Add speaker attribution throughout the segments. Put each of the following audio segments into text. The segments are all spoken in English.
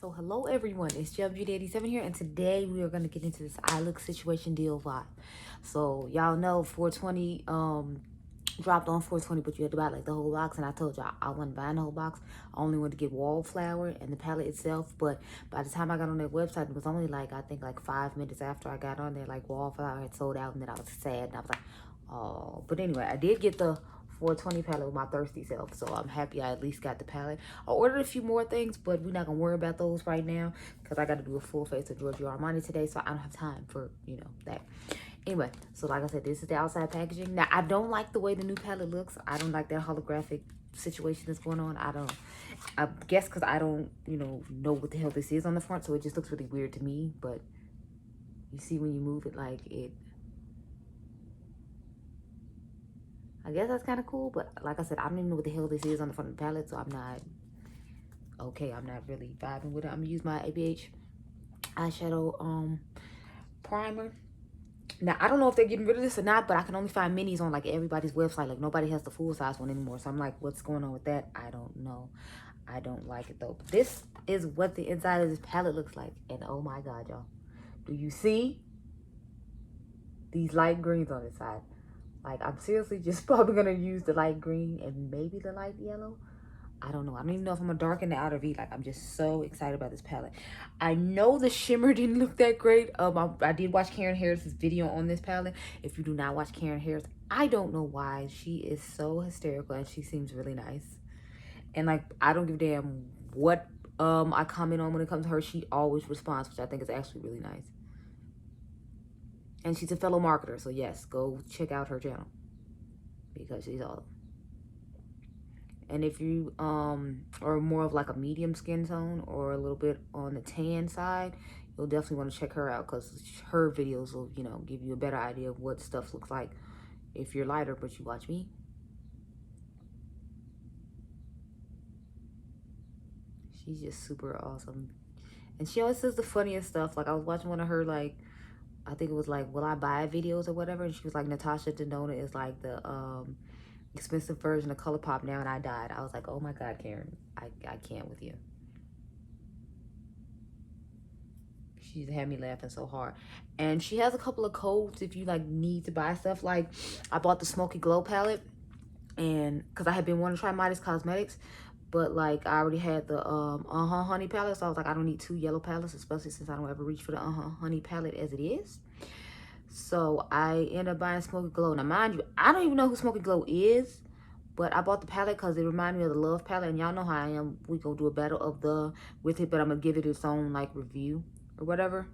Speaker 1: So hello everyone, it's Beauty87 here, and today we are going to get into this I Look Situation deal vibe. So y'all know 420 dropped on 420, but you had to buy like the whole box, and I told y'all I wasn't buying the whole box. I only wanted to get wallflower and the palette itself, but by the time I got on their website, it was only like, I think like 5 minutes after I got on there, like wallflower had sold out, and then I was sad, and I was like, oh. But anyway, I did get the 420 palette with my thirsty self, so I'm happy I at least got the palette. I ordered a few more things, but we're not gonna worry about those right now because I got to do a full face of Giorgio Armani today, so I don't have time for, you know, that. Anyway, so like I said, this is the outside packaging. Now, I don't like the way the new palette looks. I don't like that holographic situation that's going on. I guess because I don't, you know what the hell this is on the front, so it just looks really weird to me. But you see when you move it, like it, I guess that's kind of cool. But like I said, I don't even know what the hell this is on the front of the palette, so I'm not really vibing with it. I'm gonna use my ABH eyeshadow primer. Now, I don't know if they're getting rid of this or not, but I can only find minis on like everybody's website. Like nobody has the full size one anymore. So I'm like, what's going on with that? I don't know. I don't like it though. But this is what the inside of this palette looks like. And oh my God, y'all. Do you see these light greens on the side? Like, I'm seriously just probably going to use the light green and maybe the light yellow. I don't know. I don't even know if I'm going to darken the outer V. Like, I'm just so excited about this palette. I know the shimmer didn't look that great. I did watch Karen Harris's video on this palette. If you do not watch Karen Harris, I don't know why. She is so hysterical and she seems really nice. And, like, I don't give a damn what I comment on when it comes to her. She always responds, which I think is actually really nice. And she's a fellow marketer. So, yes, go check out her channel because she's awesome. And if you are more of like a medium skin tone or a little bit on the tan side, you'll definitely want to check her out because her videos will, you know, give you a better idea of what stuff looks like if you're lighter, but you watch me. She's just super awesome. And she always says the funniest stuff. Like, I was watching one of her, like, I think it was like, will I buy videos or whatever? And she was like, Natasha Denona is like the expensive version of ColourPop now, and I died. I was like, oh my God, Karen, I can't with you. She's had me laughing so hard. And she has a couple of codes if you like need to buy stuff. Like, I bought the Smoky Glow palette, and because I had been wanting to try Midas Cosmetics, but like I already had the Honey palette, so I was like, I don't need two yellow palettes, especially since I don't ever reach for the Honey palette as it is. So I ended up buying Smoky Glow. Now, mind you, I don't even know who Smoky Glow is, but I bought the palette because it reminded me of the Love palette, and y'all know how I am. We gonna do a battle of the with it, but I'm gonna give it its own like review or whatever.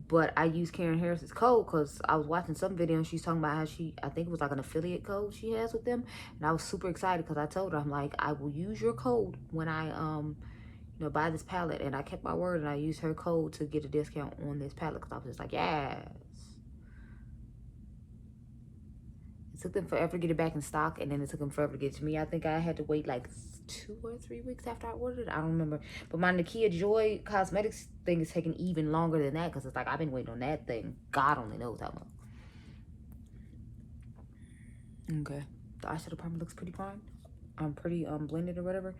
Speaker 1: But I used Karen Harris's code because I was watching some video and she's talking about how I think it was like an affiliate code she has with them, and I was super excited because I told her, I'm like, I will use your code when I you know, buy this palette. And I kept my word and I used her code to get a discount on this palette because I was just like, yes. It took them forever to get it back in stock, and then it took them forever to get it to me. I think I had to wait like 2 or 3 weeks after I ordered it. I don't remember. But my Nakia Joy Cosmetics thing is taking even longer than that because it's like I've been waiting on that thing. God only knows how long. Okay. The eyeshadow primer looks pretty fine. I'm pretty blended or whatever.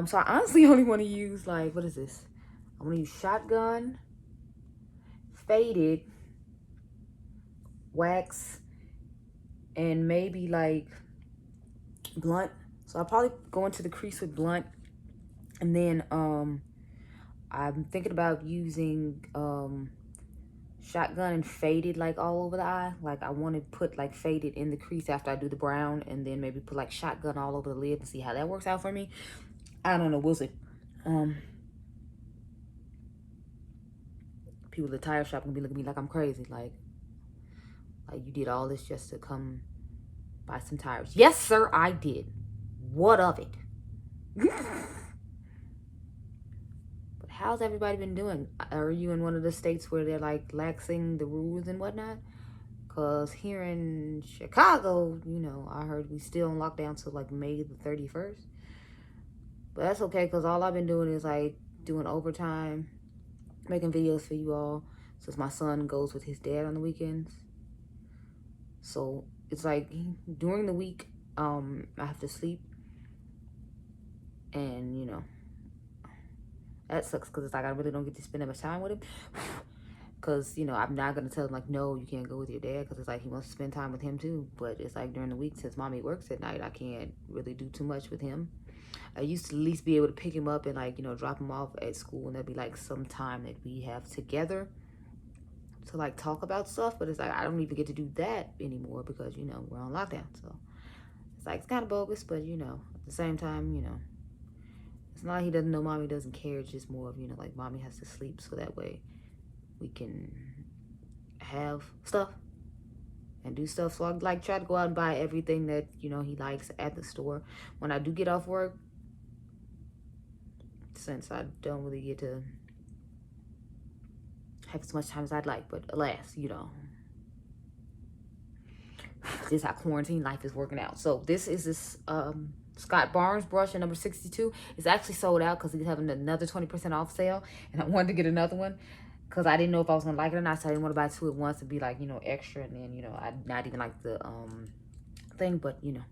Speaker 1: So I honestly only want to use like, what is this? I want to use Shotgun, Faded, Wax, and maybe like Blunt. So I'll probably go into the crease with Blunt, and then I'm thinking about using Shotgun and Faded like all over the eye. Like, I want to put like Faded in the crease after I do the brown, and then maybe put like Shotgun all over the lid and see how that works out for me. I don't know, we'll see. People at the tire shop gonna be looking at me like I'm crazy, like you did all this just to come buy some tires. Yes, sir, I did. What of it? But how's everybody been doing? Are you in one of the states where they're like laxing the rules and whatnot? Because here in Chicago, you know, I heard we still in lockdown till like May the 31st. But that's okay, because all I've been doing is like doing overtime, making videos for you all, since my son goes with his dad on the weekends. So it's like during the week, I have to sleep, and you know, That sucks because it's like I really don't get to spend that much time with him. Because, you know, I'm not going to tell him, like, no, you can't go with your dad. Because it's like he wants to spend time with him, too. But it's like during the week, since mommy works at night, I can't really do too much with him. I used to at least be able to pick him up and, like, you know, drop him off at school. And there'd be, like, some time that we have together to, like, talk about stuff. But it's like I don't even get to do that anymore because, you know, we're on lockdown. So it's like it's kind of bogus. But, you know, at the same time, you know, it's not like he doesn't know mommy doesn't care. It's just more of, you know, like, mommy has to sleep so that way we can have stuff and do stuff. So I like try to go out and buy everything that, you know, he likes at the store when I do get off work, since I don't really get to have as much time as I'd like. But alas, you know, this is how quarantine life is working out. So this is this Scott Barnes brush in number 62. It's actually sold out because he's having another 20% off sale, and I wanted to get another one because I didn't know if I was gonna like it or not, so I didn't want to buy two at once and be like, you know, extra, and then, you know, I not even like the thing. But, you know,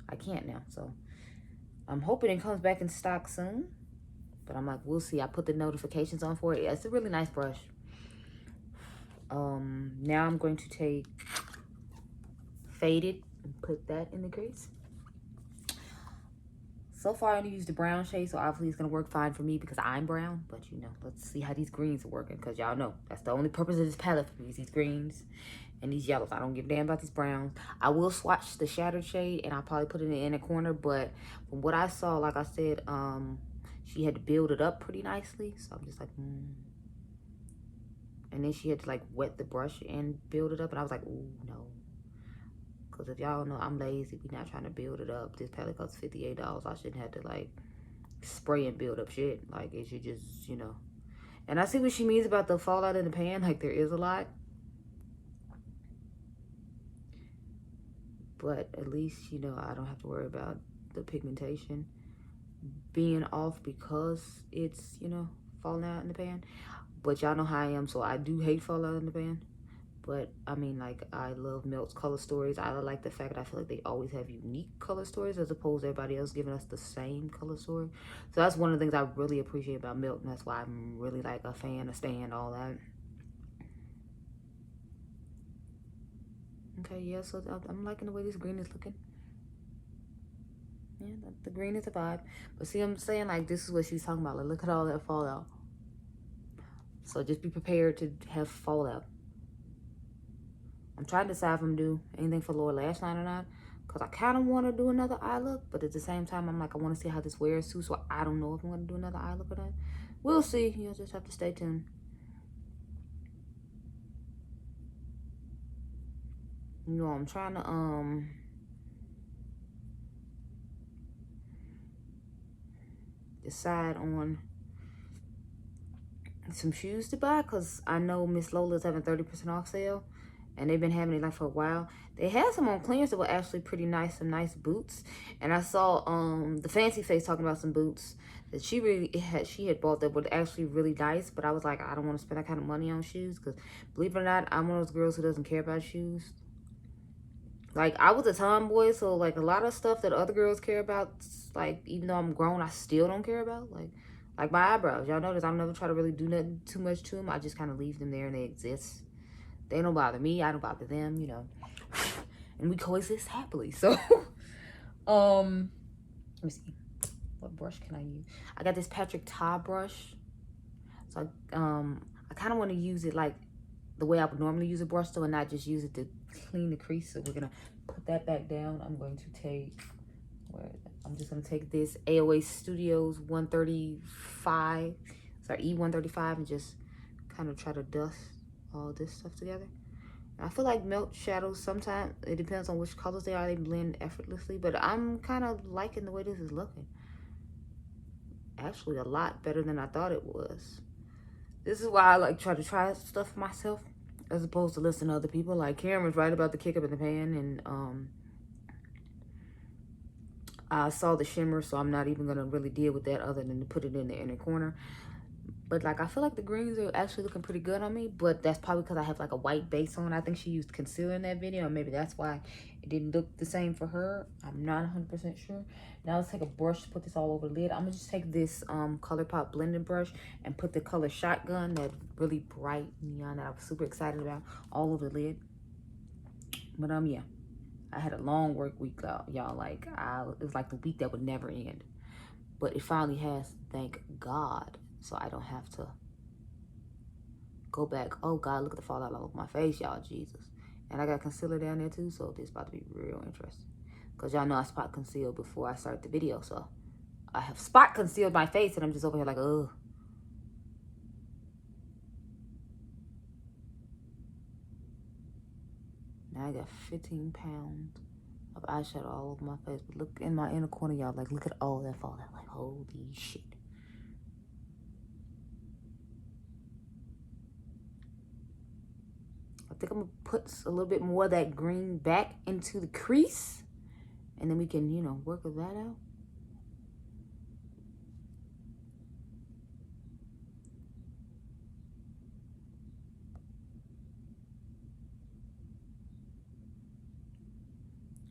Speaker 1: I can't now, so I'm hoping it comes back in stock soon. But I'm like, we'll see. I put the notifications on for it. Yeah, it's a really nice brush. Now I'm going to take Faded and put that in the crease. So far, I only used the brown shade, so obviously it's going to work fine for me because I'm brown. But, you know, let's see how these greens are working, because y'all know that's the only purpose of this palette for me is these greens and these yellows. I don't give a damn about these browns. I will swatch the shattered shade, and I'll probably put it in the inner corner. But from what I saw, like I said, she had to build it up pretty nicely. So I'm just like, And then she had to, like, wet the brush and build it up. And I was like, ooh, no. Because if y'all know, I'm lazy. We're not trying to build it up. This palette costs $58. I shouldn't have to, like, spray and build up shit. Like, it should just, you know. And I see what she means about the fallout in the pan. Like, there is a lot. But at least, you know, I don't have to worry about the pigmentation being off because it's, you know, falling out in the pan. But y'all know how I am, so I do hate fallout in the pan. But, I mean, like, I love Melt's color stories. I like the fact that I feel like they always have unique color stories as opposed to everybody else giving us the same color story. So that's one of the things I really appreciate about Melt, and that's why I'm really, like, a fan, a stan, all that. Okay, yeah, so I'm liking the way this green is looking. Yeah, the green is a vibe. But see, I'm saying, like, this is what she's talking about. Like, look at all that fallout. So just be prepared to have fallout. I'm trying to decide if I'm going to do anything for lower lash line or not. Because I kind of want to do another eye look. But at the same time, I'm like, I want to see how this wears too. So I don't know if I'm going to do another eye look or not. We'll see. You'll just have to stay tuned. You know, I'm trying to, decide on some shoes to buy, because I know Miss Lola's having 30% off sale, and they've been having it like for a while. They had some on clearance that were actually pretty nice, some nice boots. And I saw the Fancy Face talking about some boots that she had bought that were actually really nice, but I was like, I don't want to spend that kind of money on shoes, because believe it or not, I'm one of those girls who doesn't care about shoes. Like, I was a tomboy, so, like, a lot of stuff that other girls care about, like, even though I'm grown, I still don't care about. Like my eyebrows. Y'all notice I never try to really do nothing too much to them. I just kind of leave them there and they exist. They don't bother me. I don't bother them, you know. And we coexist happily. So, let me see. What brush can I use? I got this Patrick Ta brush. So, I kind of want to use it, like, the way I would normally use a brush, though, and not just use it to clean the crease. So we're gonna put that back down. I'm going to take, I'm just gonna take this AOA Studios 135, sorry, E135, and just kind of try to dust all this stuff together. And I feel like Melt shadows sometimes, it depends on which colors they are, they blend effortlessly, but I'm kind of liking the way this is looking. Actually, a lot better than I thought it was. This is why I like try to try stuff myself as opposed to listen to other people. Like, Cameron's right about the kick up in the pan, and I saw the shimmer, so I'm not even gonna really deal with that other than to put it in the inner corner. But like, I feel like the greens are actually looking pretty good on me, but that's probably because I have like a white base on. I think she used concealer in that video, and maybe that's why it didn't look the same for her. I'm not 100% sure. Now let's take a brush to put this all over the lid. I'm gonna just take this ColourPop blending brush and put the color Shotgun, that really bright neon that I was super excited about, all over the lid. But yeah, I had a long work week, y'all. Like, it was like the week that would never end. But it finally has, thank God. So I don't have to go back. Oh God, look at the fallout all over my face, y'all. Jesus. And I got concealer down there too, so this is about to be real interesting. Because y'all know I spot concealed before I start the video, so I have spot concealed my face, and I'm just over here like, ugh. Now I got 15 pounds of eyeshadow all over my face. But look in my inner corner, y'all. Like, look at all that fallout. Like, holy shit. I think I'm gonna put a little bit more of that green back into the crease, and then we can, you know, work with that out.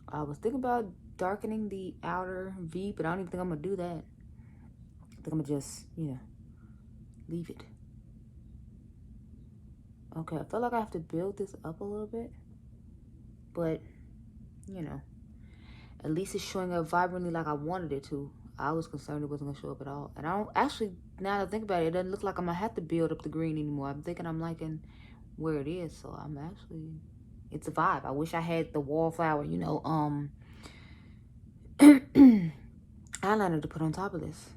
Speaker 1: I was thinking about darkening the outer V, but I don't even think I'm gonna do that. I think I'm gonna just, you know, leave it. Okay, I feel like I have to build this up a little bit, but, you know, at least it's showing up vibrantly like I wanted it to. I was concerned it wasn't gonna show up at all. And I don't, actually, now that I think about it, it doesn't look like I'm gonna have to build up the green anymore. I'm thinking I'm liking where it is, so I'm actually, it's a vibe. I wish I had the wallflower, you know, eyeliner to put on top of this.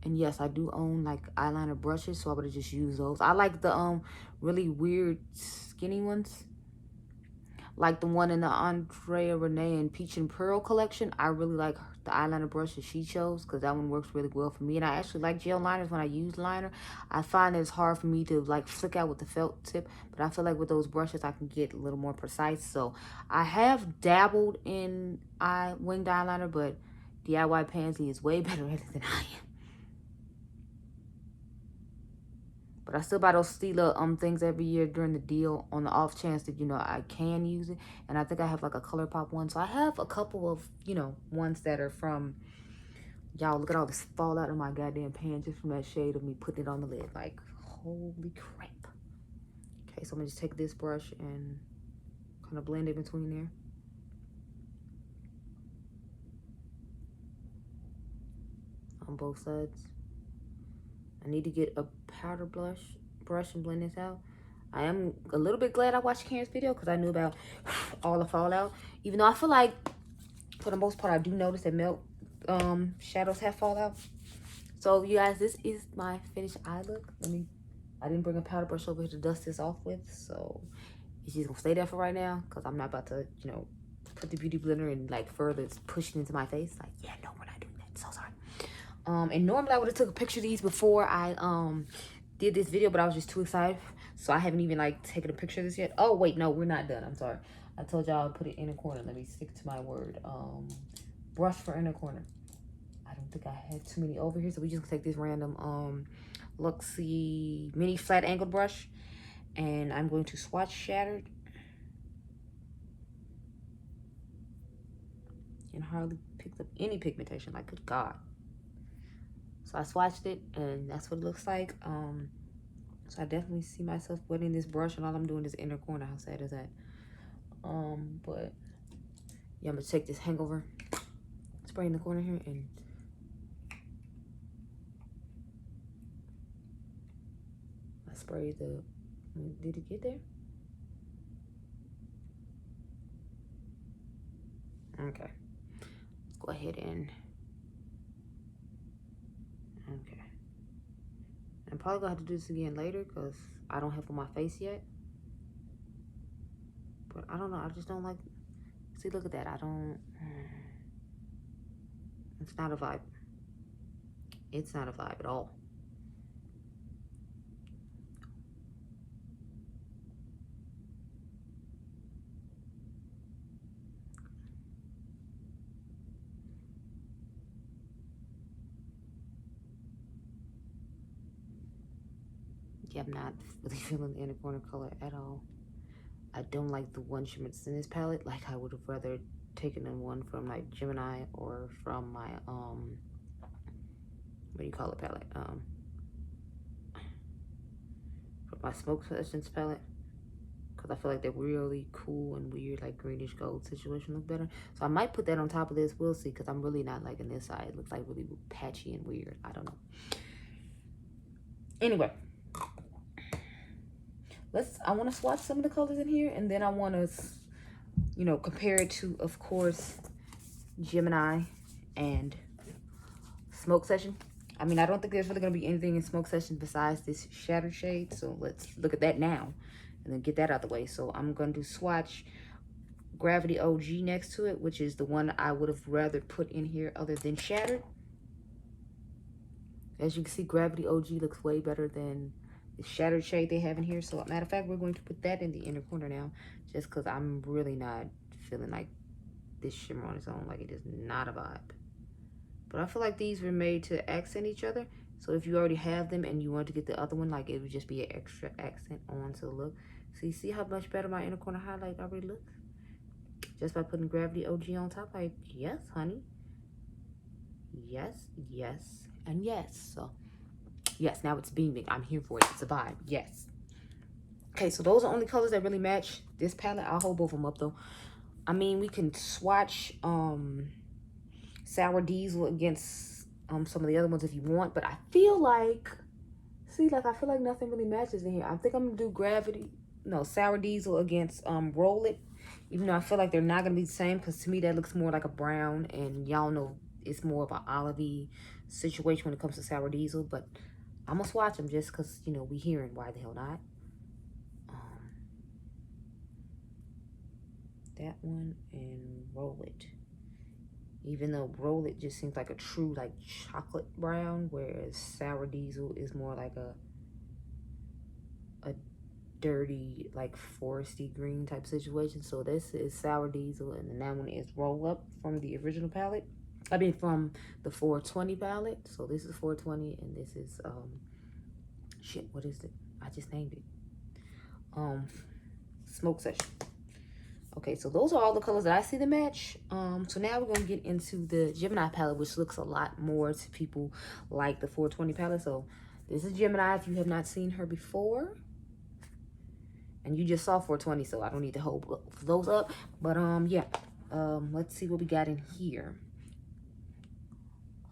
Speaker 1: And yes, I do own like eyeliner brushes, so I would have just used those. I like the really weird skinny ones, like the one in the Andrea Renee and Peach and Pearl collection. I really like the eyeliner brush that she chose, because that one works really well for me. And I actually like gel liners when I use liner. I find it's hard for me to like flick out with the felt tip, but I feel like with those brushes I can get a little more precise. So I have dabbled in winged eyeliner, but DIY Pansy is way better at it than I am. But I still buy those Stila things every year during the deal, on the off chance that, you know, I can use it. And I think I have like a ColourPop one. So I have a couple of, you know, ones that are from, y'all, look at all this fallout in my goddamn pan just from that shade of me putting it on the lid. Like, holy crap. Okay, so I'm gonna just take this brush and kind of blend it between there. On both sides. I need to get a powder brush and blend this out. I am a little bit glad I watched Karen's video, because I knew about all the fallout. Even though I feel like, for the most part, I do notice that melt shadows have fallout. So, you guys, this is my finished eye look. I didn't bring a powder brush over here to dust this off with, so it's just gonna stay there for right now, because I'm not about to, you know, put the beauty blender and like further push it into my face. Like, yeah, no, we're not doing that. So sorry. And normally I would have took a picture of these before I did this video, but I was just too excited, so I haven't even like taken a picture of this yet. Oh wait, no, we're not done. I'm sorry. I told y'all I'd put it in a corner. Let me stick to my word. Brush for inner corner. I don't think I had too many over here, so we just take this random Luxie mini flat angled brush, and I'm going to swatch Shattered. And hardly picked up any pigmentation. Like, good God. So I swatched it, and that's what it looks like. So I definitely see myself wetting this brush, and all I'm doing is inner corner. How sad is that? But yeah, I'm gonna take this hangover spray in the corner here, and I spray the. Did it get there? Okay. Let's go ahead and. Okay. I'm probably gonna have to do this again later, because I don't have on my face yet. But I don't know. I just don't like. See, look at that. I don't. It's not a vibe. It's not a vibe at all. Yeah, I'm not really feeling the inner corner color at all. I don't like the one shimmer that's in this palette. Like, I would have rather taken in one from like Gemini or from my what do you call it palette? From my Smoke Sessions palette. Because I feel like that really cool and weird, like greenish gold situation look better. So I might put that on top of this. We'll see, because I'm really not liking this side. It looks like really patchy and weird. I don't know. Anyway, I want to swatch some of the colors in here, and then I want to, you know, compare it to, of course, Gemini and Smoke Session. I mean, I don't think there's really going to be anything in Smoke Session besides this Shattered shade. So let's look at that now and then get that out the way. So I'm going to swatch Gravity OG next to it, which is the one I would have rather put in here other than Shattered. As you can see, Gravity OG looks way better than the Shattered shade they have in here. So, matter of fact, we're going to put that in the inner corner now, just because I'm really not feeling like this shimmer on its own. Like, it is not a vibe. But I feel like these were made to accent each other. So if you already have them and you want to get the other one, like, it would just be an extra accent on to the look. So you see how much better my inner corner highlight already looks? Just by putting Gravity OG on top. Like, yes, honey. Yes, yes, and yes. So, yes, now it's beaming. I'm here for it. It's a vibe. Yes. Okay, so those are only colors that really match this palette. I'll hold both of them up, though. I mean, we can swatch Sour Diesel against some of the other ones if you want, but I feel like, see, like, I feel like nothing really matches in here. I think I'm gonna do Sour Diesel against Roll It, even though I feel like they're not gonna be the same, because to me that looks more like a brown, and y'all know it's more of an olivey situation when it comes to Sour Diesel. But I'm gonna swatch them just because, you know, we hearing, why the hell not. That one and Roll It. Even though Roll It just seems like a true, like, chocolate brown, whereas Sour Diesel is more like a dirty, like, foresty green type situation. So this is Sour Diesel, and then that one is Roll Up from the original palette. I mean, from the 420 palette. So this is 420, and this is, shit, what is it? I just named it. Smoke Session. Okay, so those are all the colors that I see to match. So now we're going to get into the Gemini palette, which looks a lot more to people like the 420 palette. So this is Gemini if you have not seen her before. And you just saw 420, so I don't need to hold those up. But, yeah. Let's see what we got in here.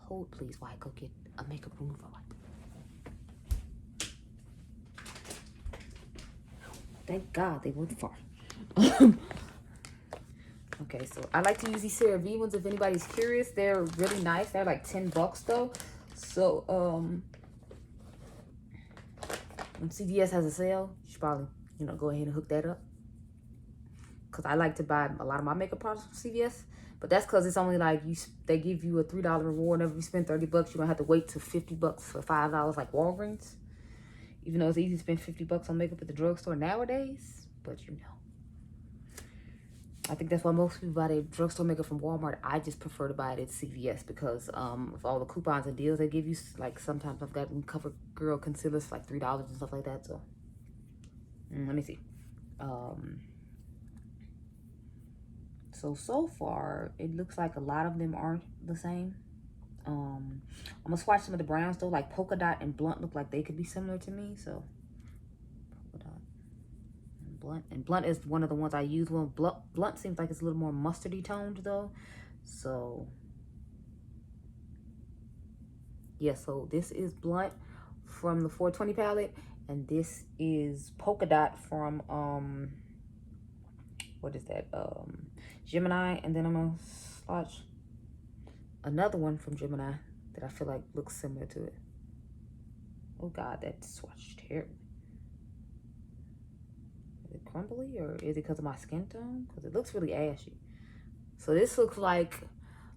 Speaker 1: Hold, please, while I go get a makeup remover wipe. Thank God they went far. Okay, so I like to use these CeraVe ones if anybody's curious. They're really nice. They're like $10 though. So when CVS has a sale, you should probably, you know, go ahead and hook that up. Because I like to buy a lot of my makeup products from CVS. But that's because it's only like they give you a $3 reward whenever you spend 30 bucks. You don't have to wait till 50 bucks for $5 like Walgreens. Even though it's easy to spend 50 bucks on makeup at the drugstore nowadays. But you know. I think that's why most people buy their drugstore makeup from Walmart. I just prefer to buy it at CVS because of all the coupons and deals they give you. Like, sometimes I've gotten CoverGirl concealers for like $3 and stuff like that. So, let me see. So far, it looks like a lot of them aren't the same. I'm going to swatch some of the browns, though. Like, Polka Dot and Blunt look like they could be similar to me. So, Polka Dot. Blunt, and Blunt is one of the ones I use. Well, Blunt seems like it's a little more mustardy toned though. So yeah, so this is Blunt from the 420 palette, and this is Polka Dot from what is that, Gemini. And then I'm gonna swatch another one from Gemini that I feel like looks similar to it. Oh God, that swatch terrible. Is it crumbly, or is it because of my skin tone? Because it looks really ashy. So this looks like,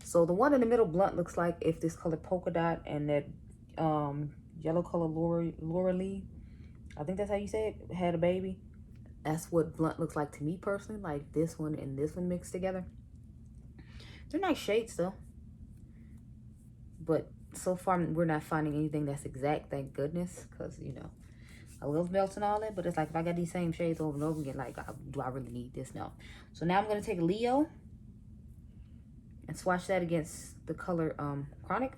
Speaker 1: so the one in the middle, Blunt, looks like if this color Polka Dot and that yellow color Laura Lee, I think that's how you say it, had a baby. That's what Blunt looks like to me personally. Like this one and this one mixed together. They're nice shades though. But so far we're not finding anything that's exact, thank goodness. Because, you know, I love melts and all that, but it's like if I got these same shades over and over again, like, do I really need this? No. So now I'm going to take Leo and swatch that against the color Chronic.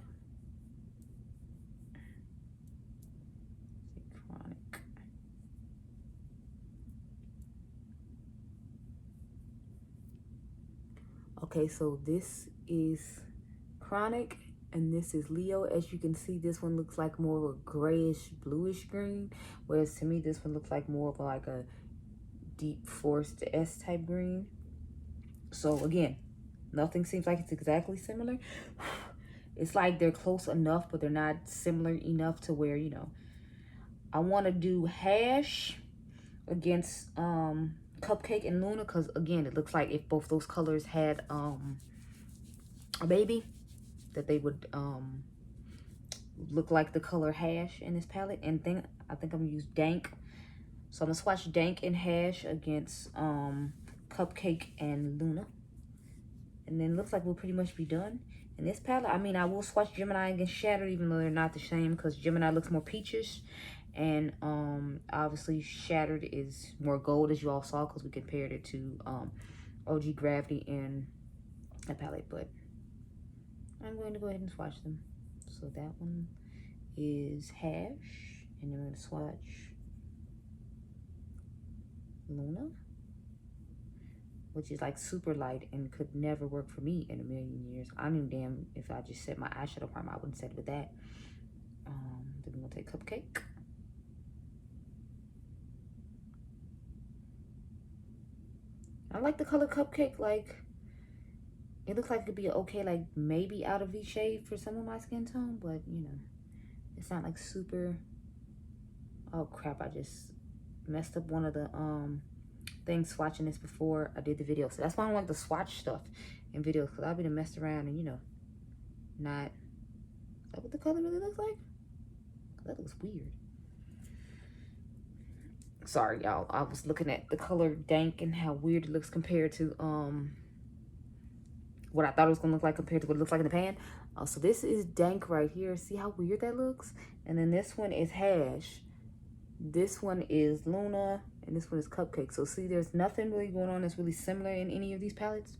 Speaker 1: Okay, so this is Chronic and this is Leo. As you can see, this one looks like more of a grayish bluish green, whereas to me this one looks like more of like a deep forest S type green. So again, nothing seems like it's exactly similar. It's like they're close enough, but they're not similar enough to where, you know, I want to do Hash against Cupcake and Luna, because again, it looks like if both those colors had a baby, that they would look like the color Hash in this palette. And then I think I'm gonna use Dank. So I'm gonna swatch Dank and Hash against Cupcake and Luna. And then looks like we'll pretty much be done. In this palette, I mean, I will swatch Gemini against Shattered, even though they're not the same, because Gemini looks more peachish. And obviously Shattered is more gold, as you all saw, because we compared it to OG Gravity in the palette. But I'm going to go ahead and swatch them. So that one is Hash, and then I'm going to swatch Luna, which is like super light and could never work for me in a million years. I don't even damn if I just set my eyeshadow primer, I wouldn't set it with that. Then we're gonna take Cupcake. I like the color Cupcake. Like, it looks like it could be okay, like maybe out of V shade for some of my skin tone, but you know, it's not like super. Oh crap, I just messed up one of the things swatching this before I did the video. So that's why I don't like to swatch stuff in videos, because I'll be messed around and, you know, not. Is that what the color really looks like? That looks weird. Sorry, y'all. I was looking at the color Dank and how weird it looks compared to what I thought it was gonna look like compared to what it looks like in the pan. So this is Dank right here. See how weird that looks? And then this one is Hash. This one is Luna, and this one is Cupcake. So see, there's nothing really going on that's really similar in any of these palettes.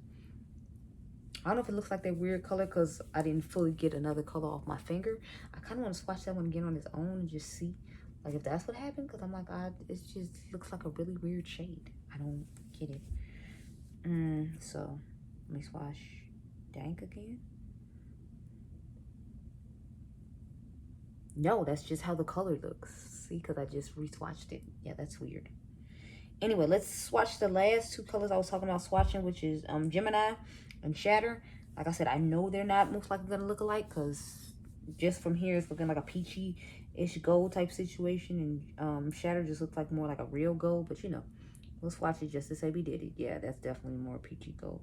Speaker 1: I don't know if it looks like that weird color because I didn't fully get another color off my finger. I kind of want to swatch that one again on its own and just see, like, if that's what happened. Because I'm like, it just looks like a really weird shade. I don't get it. So let me swatch Dank again. No, that's just how the color looks. See, because I just re-swatched it. Yeah, that's weird. Anyway, let's swatch the last two colors I was talking about swatching, which is Gemini and Shatter. Like I said, I know they're not most likely going to look alike, because just from here, it's looking like a peachy-ish gold type situation. And Shatter just looks like more like a real gold. But, you know, we'll swatch it just to say we did it. Yeah, that's definitely more peachy gold.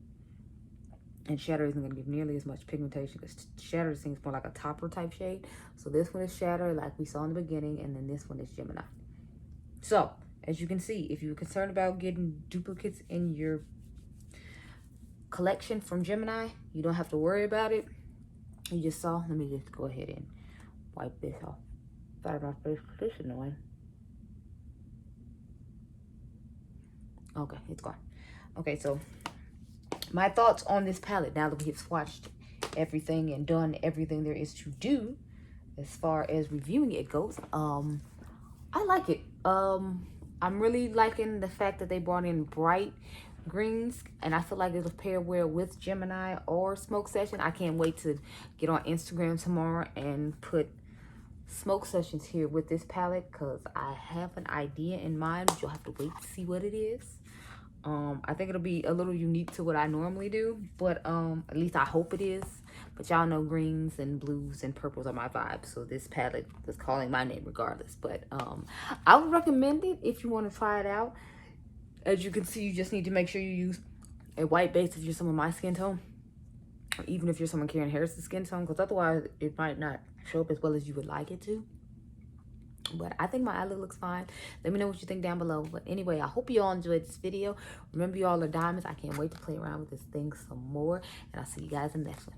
Speaker 1: And Shatter isn't going to give nearly as much pigmentation, because Shatter seems more like a topper type shade. So this one is Shatter, like we saw in the beginning, and then this one is Gemini. So, as you can see, if you're concerned about getting duplicates in your collection from Gemini, you don't have to worry about it. You just saw. Let me just go ahead and wipe this off out of my face, because this is annoying. Okay, it's gone. Okay, so my thoughts on this palette, now that we have swatched everything and done everything there is to do as far as reviewing it goes, I like it. I'm really liking the fact that they brought in bright greens, and I feel like it'll pair well with Gemini or Smoke Session. I can't wait to get on Instagram tomorrow and put Smoke Sessions here with this palette, because I have an idea in mind, but you'll have to wait to see what it is. I think it'll be a little unique to what I normally do, but at least I hope it is. But y'all know greens and blues and purples are my vibe, so this palette is calling my name regardless. But I would recommend it if you want to try it out. As you can see, you just need to make sure you use a white base if you're someone my skin tone, or even if you're someone Karen Harris's skin tone, because otherwise it might not show up as well as you would like it to. But I think my eye looks fine. Let me know what you think down below. But anyway, I hope you all enjoyed this video. Remember, you all are diamonds. I can't wait to play around with this thing some more. And I'll see you guys in the next one.